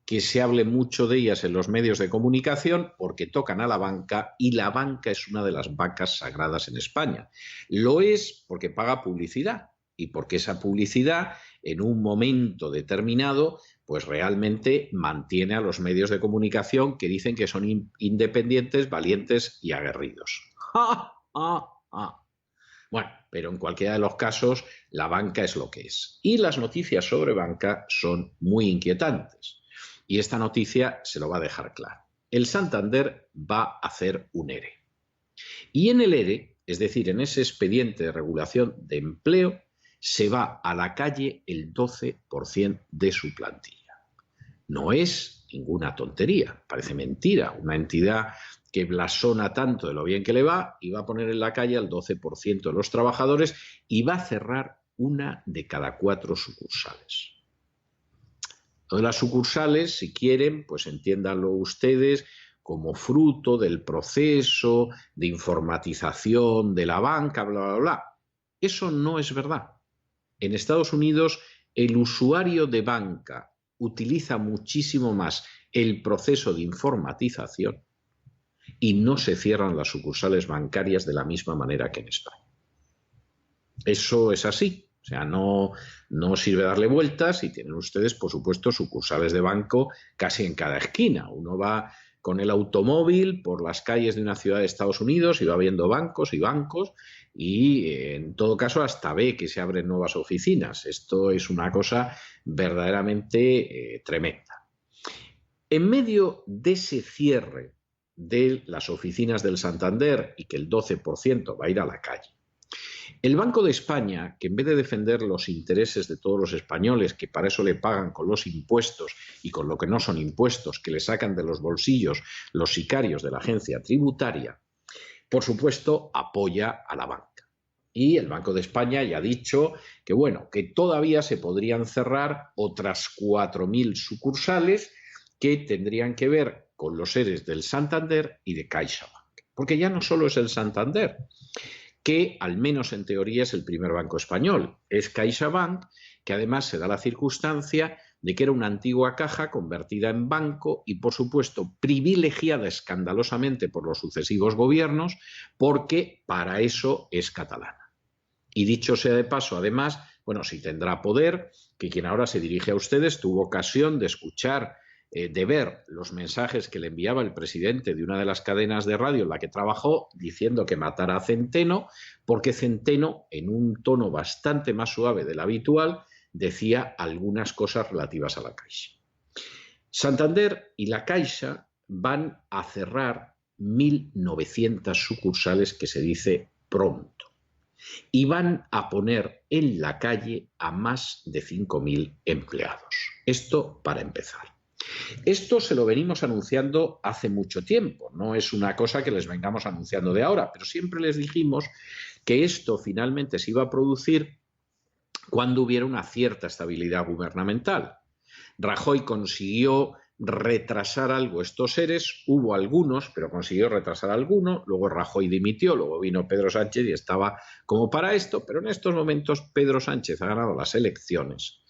que se hable mucho de ellas en los medios de comunicación porque tocan a la banca y la banca es una de las vacas sagradas en España. Lo es porque paga publicidad y porque esa publicidad en un momento determinado pues realmente mantiene a los medios de comunicación que dicen que son independientes, valientes y aguerridos. ¡Ja, ja, ja! Bueno, pero en cualquiera de los casos la banca es lo que es. Y las noticias sobre banca son muy inquietantes. Y esta noticia se lo va a dejar claro. El Santander va a hacer un ERE. Y en el ERE, es decir, en ese expediente de regulación de empleo, se va a la calle el 12% de su plantilla. No es ninguna tontería, parece mentira. Una entidad que blasona tanto de lo bien que le va y va a poner en la calle al 12% de los trabajadores y va a cerrar una de cada 4 sucursales. Lo de las sucursales, si quieren, pues entiéndanlo ustedes como fruto del proceso de informatización de la banca, bla, bla, bla. Eso no es verdad. En Estados Unidos, el usuario de banca utiliza muchísimo más el proceso de informatización y no se cierran las sucursales bancarias de la misma manera que en España. Eso es así. O sea, no sirve darle vueltas y tienen ustedes, por supuesto, sucursales de banco casi en cada esquina. Uno va con el automóvil por las calles de una ciudad de Estados Unidos y va viendo bancos y en todo caso hasta ve que se abren nuevas oficinas. Esto es una cosa verdaderamente tremenda. En medio de ese cierre de las oficinas del Santander y que el 12% va a ir a la calle, el Banco de España, que en vez de defender los intereses de todos los españoles, que para eso le pagan con los impuestos y con lo que no son impuestos, que le sacan de los bolsillos los sicarios de la agencia tributaria, por supuesto apoya a la banca. Y el Banco de España ya ha dicho que, bueno, que todavía se podrían cerrar otras 4.000 sucursales que tendrían que ver con los EREs del Santander y de CaixaBank. Porque ya no solo es el Santander, que al menos en teoría es el primer banco español. Es CaixaBank, que además se da la circunstancia de que era una antigua caja convertida en banco y, por supuesto, privilegiada escandalosamente por los sucesivos gobiernos, porque para eso es catalana. Y dicho sea de paso, además, bueno, si tendrá poder, que quien ahora se dirige a ustedes tuvo ocasión de escuchar, de ver los mensajes que le enviaba el presidente de una de las cadenas de radio en la que trabajó diciendo que matara a Centeno, porque Centeno, en un tono bastante más suave del habitual, decía algunas cosas relativas a la Caixa. Santander y la Caixa van a cerrar 1.900 sucursales, que se dice pronto, y van a poner en la calle a más de 5.000 empleados. Esto para empezar. Esto se lo venimos anunciando hace mucho tiempo, no es una cosa que les vengamos anunciando de ahora, pero siempre les dijimos que esto finalmente se iba a producir cuando hubiera una cierta estabilidad gubernamental. Rajoy consiguió retrasar algo estos EREs, hubo algunos, pero consiguió retrasar alguno, luego Rajoy dimitió, luego vino Pedro Sánchez y estaba como para esto, pero en estos momentos Pedro Sánchez ha ganado las elecciones,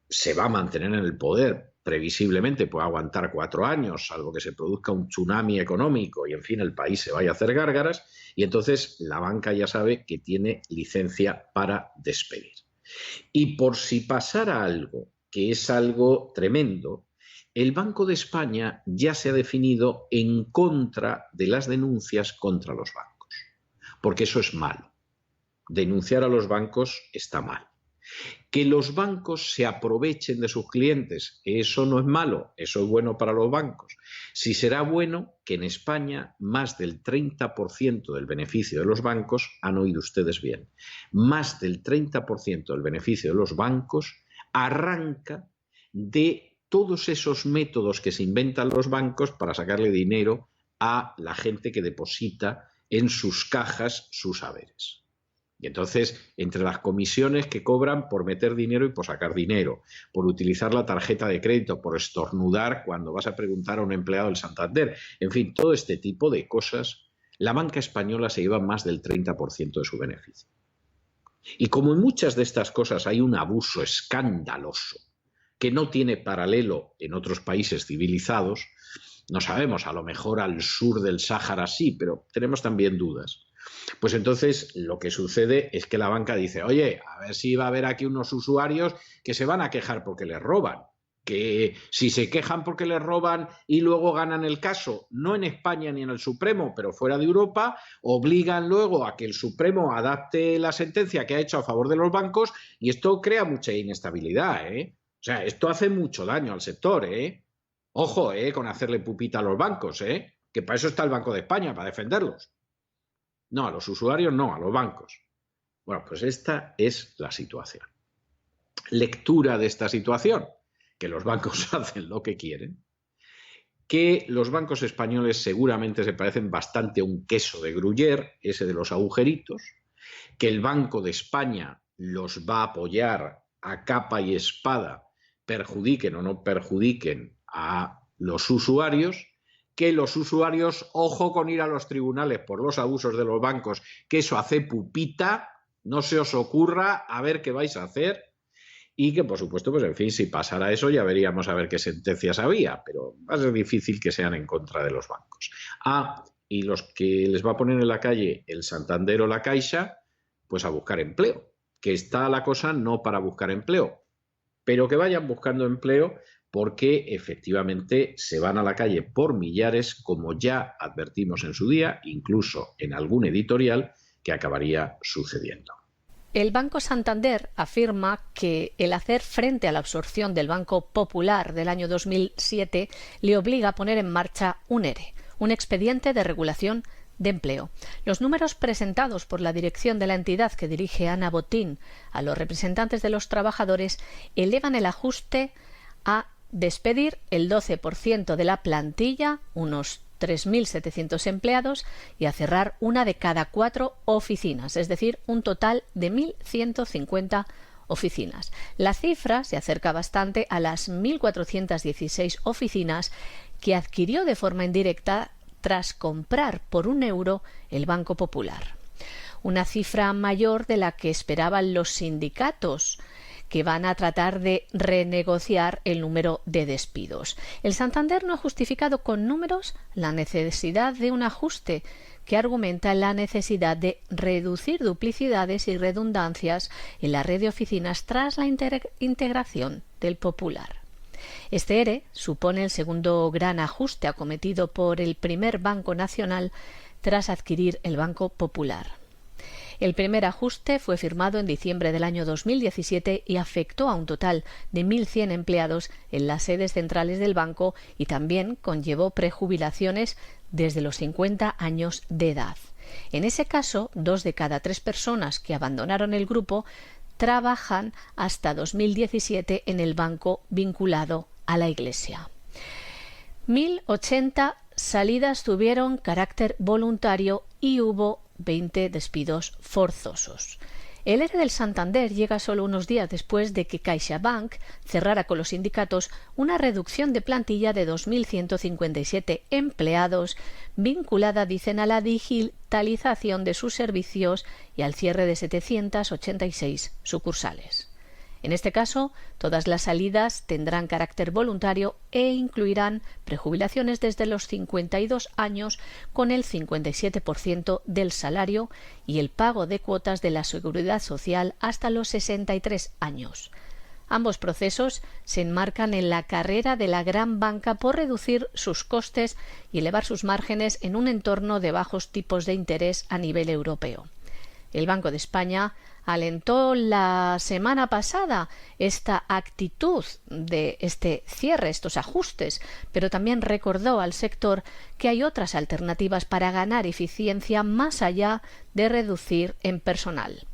se va a mantener en el poder, previsiblemente puede aguantar 4 años, salvo que se produzca un tsunami económico y, en fin, el país se vaya a hacer gárgaras, y entonces la banca ya sabe que tiene licencia para despedir. Y por si pasara algo, que es algo tremendo, el Banco de España ya se ha definido en contra de las denuncias contra los bancos, porque eso es malo. Denunciar a los bancos está mal. Que los bancos se aprovechen de sus clientes, eso no es malo, eso es bueno para los bancos. Si será bueno que en España más del 30% del beneficio de los bancos, han oído ustedes bien, más del 30% del beneficio de los bancos arranca de todos esos métodos que se inventan los bancos para sacarle dinero a la gente que deposita en sus cajas sus haberes. Y entonces, entre las comisiones que cobran por meter dinero y por sacar dinero, por utilizar la tarjeta de crédito, por estornudar cuando vas a preguntar a un empleado del Santander, en fin, todo este tipo de cosas, la banca española se lleva más del 30% de su beneficio. Y como en muchas de estas cosas hay un abuso escandaloso que no tiene paralelo en otros países civilizados. No sabemos, a lo mejor al sur del Sáhara sí, pero tenemos también dudas. Pues entonces lo que sucede es que la banca dice, oye, a ver si va a haber aquí unos usuarios que se van a quejar porque les roban. Que si se quejan porque les roban y luego ganan el caso, no en España ni en el Supremo, pero fuera de Europa, obligan luego a que el Supremo adapte la sentencia que ha hecho a favor de los bancos y esto crea mucha inestabilidad, ¿eh? O sea, esto hace mucho daño al sector, ¿eh? Ojo, con hacerle pupita a los bancos, que para eso está el Banco de España, para defenderlos. No, a los usuarios no, a los bancos. Bueno, pues esta es la situación. Lectura de esta situación, que los bancos hacen lo que quieren, que los bancos españoles seguramente se parecen bastante a un queso de Gruyère, ese de los agujeritos, que el Banco de España los va a apoyar a capa y espada, perjudiquen o no perjudiquen a los usuarios, que los usuarios, ojo con ir a los tribunales por los abusos de los bancos, que eso hace pupita, no se os ocurra a ver qué vais a hacer, y que por supuesto, pues en fin, si pasara eso ya veríamos a ver qué sentencias había, pero va a ser difícil que sean en contra de los bancos. Y los que les va a poner en la calle el Santander o la Caixa, pues a buscar empleo, que está la cosa no para buscar empleo, pero que vayan buscando empleo porque efectivamente se van a la calle por millares, como ya advertimos en su día, incluso en algún editorial, que acabaría sucediendo. El Banco Santander afirma que el hacer frente a la absorción del Banco Popular del año 2007 le obliga a poner en marcha un ERE, un expediente de regulación de empleo. Los números presentados por la dirección de la entidad que dirige Ana Botín a los representantes de los trabajadores elevan el ajuste a despedir el 12% de la plantilla, unos 3.700 empleados, y a cerrar una de cada 4 oficinas, es decir, un total de 1.150 oficinas. La cifra se acerca bastante a las 1.416 oficinas que adquirió de forma indirecta tras comprar por €1 el Banco Popular. Una cifra mayor de la que esperaban los sindicatos, que van a tratar de renegociar el número de despidos. El Santander no ha justificado con números la necesidad de un ajuste, que argumenta la necesidad de reducir duplicidades y redundancias en la red de oficinas tras la integración del Popular. Este ERE supone el segundo gran ajuste acometido por el primer Banco Nacional tras adquirir el Banco Popular. El primer ajuste fue firmado en diciembre del año 2017 y afectó a un total de 1.100 empleados en las sedes centrales del banco y también conllevó prejubilaciones desde los 50 años de edad. En ese caso, 2 de cada 3 personas que abandonaron el grupo trabajan hasta 2017 en el banco vinculado a la Iglesia. 1.080 salidas tuvieron carácter voluntario y hubo 20 despidos forzosos. El ERE del Santander llega solo unos días después de que CaixaBank cerrara con los sindicatos una reducción de plantilla de 2.157 empleados vinculada, dicen, a la digitalización de sus servicios y al cierre de 786 sucursales. En este caso, todas las salidas tendrán carácter voluntario e incluirán prejubilaciones desde los 52 años con el 57% del salario y el pago de cuotas de la Seguridad Social hasta los 63 años. Ambos procesos se enmarcan en la carrera de la gran banca por reducir sus costes y elevar sus márgenes en un entorno de bajos tipos de interés a nivel europeo. El Banco de España alentó la semana pasada esta actitud de este cierre, estos ajustes, pero también recordó al sector que hay otras alternativas para ganar eficiencia más allá de reducir en personal.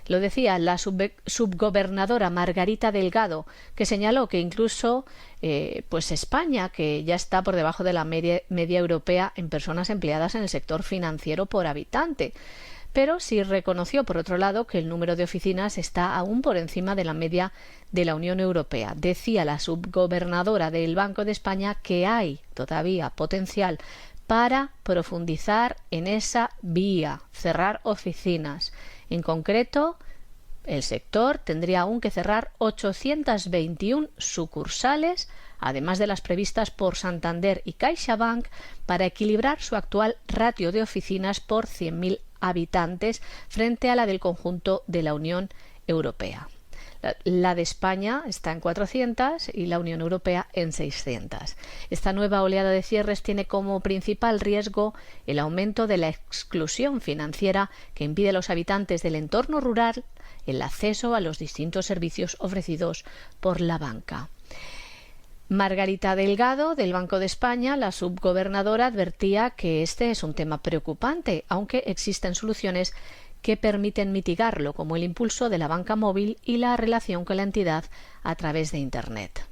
Lo decía la subgobernadora Margarita Delgado, que señaló que incluso España, que ya está por debajo de la media europea en personas empleadas en el sector financiero por habitante, pero sí reconoció, por otro lado, que el número de oficinas está aún por encima de la media de la Unión Europea. Decía la subgobernadora del Banco de España que hay todavía potencial para profundizar en esa vía, cerrar oficinas. En concreto, El sector tendría aún que cerrar 821 sucursales, además de las previstas por Santander y CaixaBank, para equilibrar su actual ratio de oficinas por 100.000 habitantes frente a la del conjunto de la Unión Europea. La de España está en 400 y la Unión Europea en 600. Esta nueva oleada de cierres tiene como principal riesgo el aumento de la exclusión financiera que impide a los habitantes del entorno rural el acceso a los distintos servicios ofrecidos por la banca. Margarita Delgado, del Banco de España, la subgobernadora, advertía que este es un tema preocupante, aunque existen soluciones que permiten mitigarlo, como el impulso de la banca móvil y la relación con la entidad a través de Internet.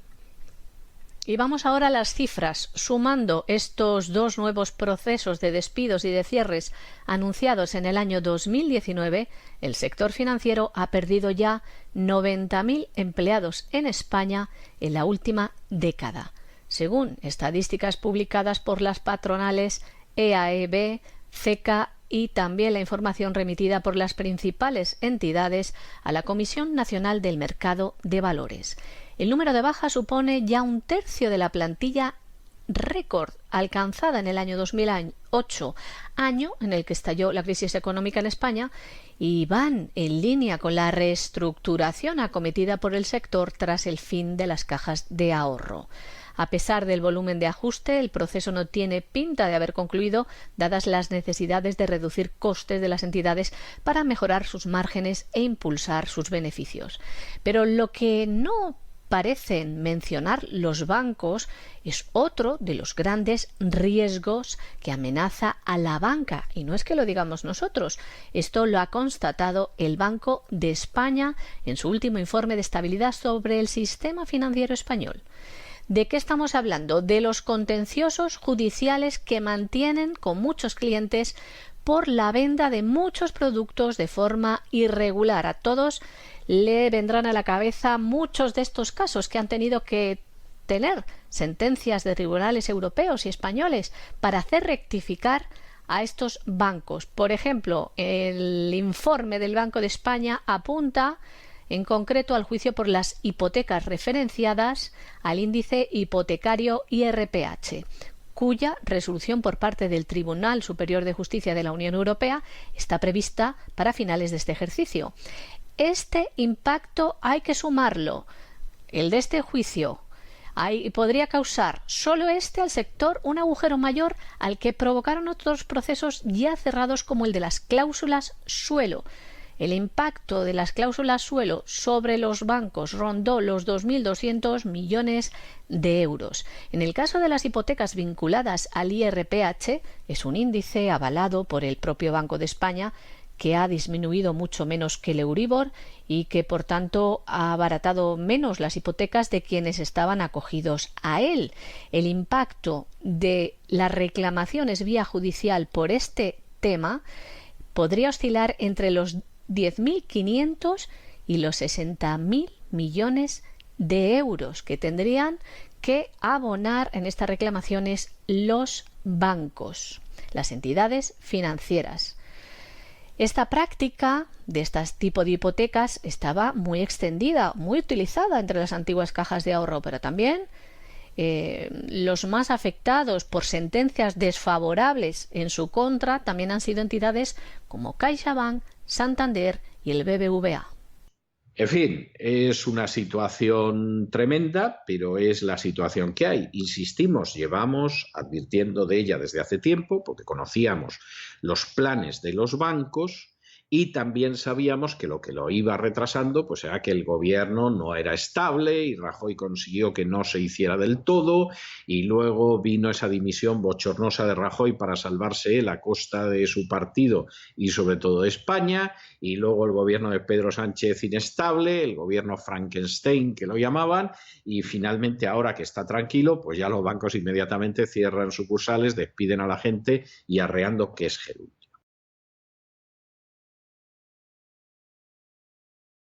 Y vamos ahora a las cifras. Sumando estos dos nuevos procesos de despidos y de cierres anunciados en el año 2019, el sector financiero ha perdido ya 90.000 empleados en España en la última década, según estadísticas publicadas por las patronales EAEB, CECA y también la información remitida por las principales entidades a la Comisión Nacional del Mercado de Valores. El número de bajas supone ya un tercio de la plantilla récord alcanzada en el año 2008, año en el que estalló la crisis económica en España, y van en línea con la reestructuración acometida por el sector tras el fin de las cajas de ahorro. A pesar del volumen de ajuste, el proceso no tiene pinta de haber concluido, dadas las necesidades de reducir costes de las entidades para mejorar sus márgenes e impulsar sus beneficios. Pero lo que no parecen mencionar los bancos es otro de los grandes riesgos que amenaza a la banca. Y no es que lo digamos nosotros, esto lo ha constatado el Banco de España en su último informe de estabilidad sobre el sistema financiero español. ¿De qué estamos hablando? De los contenciosos judiciales que mantienen con muchos clientes por la venta de muchos productos de forma irregular. A todos le vendrán a la cabeza muchos de estos casos que han tenido que tener sentencias de tribunales europeos y españoles para hacer rectificar a estos bancos. Por ejemplo, el informe del Banco de España apunta en concreto al juicio por las hipotecas referenciadas al índice hipotecario IRPH, cuya resolución por parte del Tribunal Superior de Justicia de la Unión Europea está prevista para finales de este ejercicio. Este impacto hay que sumarlo, el de este juicio. Podría causar solo al sector un agujero mayor al que provocaron otros procesos ya cerrados, como el de las cláusulas suelo. El impacto de las cláusulas suelo sobre los bancos rondó los 2.200 millones de euros. En el caso de las hipotecas vinculadas al IRPH, es un índice avalado por el propio Banco de España, que ha disminuido mucho menos que el Euribor y que, por tanto, ha abaratado menos las hipotecas de quienes estaban acogidos a él. El impacto de las reclamaciones vía judicial por este tema podría oscilar entre los 10.500 y los 60.000 millones de euros que tendrían que abonar en estas reclamaciones los bancos, las entidades financieras. Esta práctica de este tipo de hipotecas estaba muy extendida, muy utilizada entre las antiguas cajas de ahorro, pero también los más afectados por sentencias desfavorables en su contra también han sido entidades como CaixaBank, Santander y el BBVA. En fin, es una situación tremenda, pero es la situación que hay. Insistimos, llevamos advirtiendo de ella desde hace tiempo, porque conocíamos los planes de los bancos y también sabíamos que lo iba retrasando pues era que el gobierno no era estable y Rajoy consiguió que no se hiciera del todo, y luego vino esa dimisión bochornosa de Rajoy para salvarse él a costa de su partido y sobre todo de España, y luego el gobierno de Pedro Sánchez inestable, el gobierno Frankenstein que lo llamaban, y finalmente ahora que está tranquilo pues ya los bancos inmediatamente cierran sucursales, despiden a la gente y arreando que es gerundio.